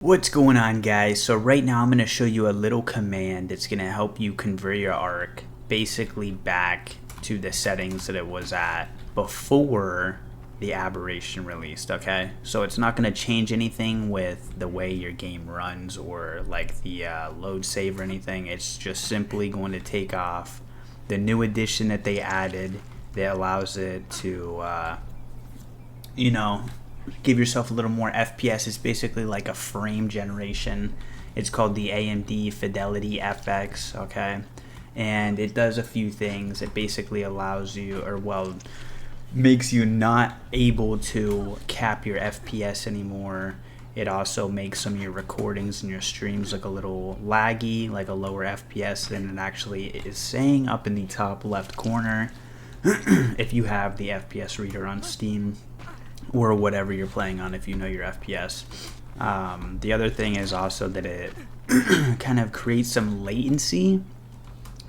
What's going on, guys? So right now I'm going to show you a little command that's going to help you convert your ARK basically back to the settings that it was at before the Aberration released, okay? So it's not going to change anything with the way your game runs or like the load save or anything. It's just simply going to take off the new addition that they added that allows it to, give yourself a little more FPS. It's basically like a frame generation. It's called the AMD FidelityFX, okay? And it does a few things. It basically allows you, makes you not able to cap your FPS anymore. It also makes some of your recordings and your streams look a little laggy, like a lower FPS than it actually is saying up in the top left corner if you have the FPS reader on Steam or whatever you're playing on, if you know your FPS. The other thing is also that it kind of creates some latency.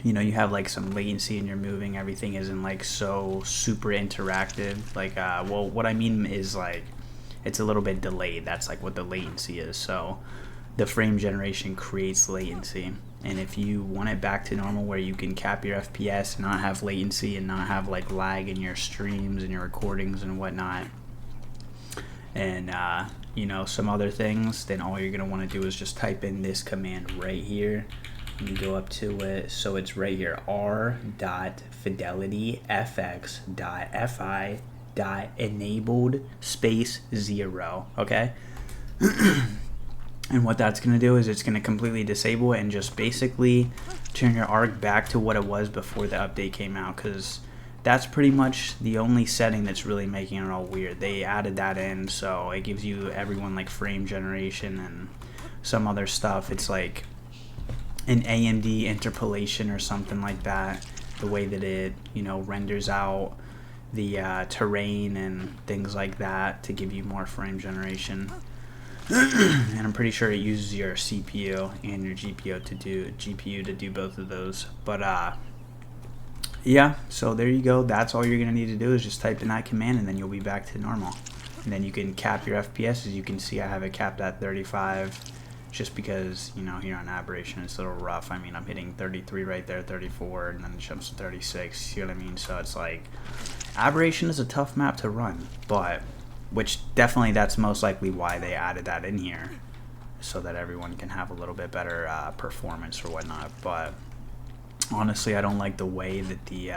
You know, you have like some latency and you're moving, everything isn't like so super interactive. Like, what I mean is like, it's a little bit delayed. That's like what the latency is. So the frame generation creates latency. And if you want it back to normal where you can cap your FPS, not have latency and not have like lag in your streams and your recordings and whatnot, and some other things, then all you're going to want to do is just type in this command right here. You go up to it, so it's right here, r.fidelityfx.fi.enabled space 0, okay? And what that's going to do is it's going to completely disable it and just basically turn your ARK back to what it was before the update came out, because that's pretty much the only setting that's really making it all weird. They added that in, so it gives you everyone like frame generation and some other stuff. It's like an AMD interpolation or something like that, the way that it renders out the terrain and things like that to give you more frame generation. And I'm pretty sure it uses your CPU and your GPU to do both of those. But yeah, so there you go. That's all you're going to need to do is just type in that command and then you'll be back to normal. And then you can cap your FPS. As you can see, I have it capped at 35 just because, here on Aberration it's a little rough. I mean, I'm hitting 33 right there, 34, and then it jumps to 36. See what I mean? So it's like, Aberration is a tough map to run, which definitely that's most likely why they added that in here, so that everyone can have a little bit better performance or whatnot. But honestly, I don't like the way that the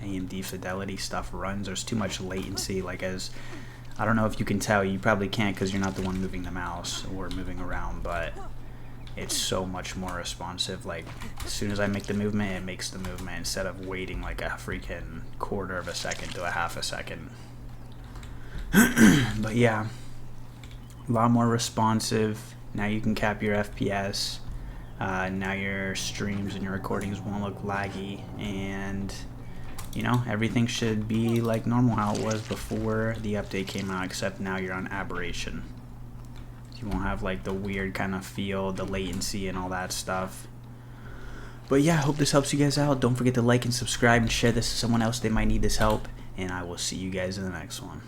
AMD Fidelity stuff runs. There's too much latency. I don't know if you can tell. You probably can't because you're not the one moving the mouse or moving around, but it's so much more responsive. Like, as soon as I make the movement, it makes the movement instead of waiting like a freaking quarter of a second to a half a second. But yeah, a lot more responsive. Now you can cap your FPS. Now your streams and your recordings won't look laggy, and everything should be like normal how it was before the update came out, except now you're on Aberration. You won't have like the weird kind of feel, the latency and all that stuff. But yeah, I hope this helps you guys out. Don't forget to like and subscribe and share this to someone else. They might need this help, and I will see you guys in the next one.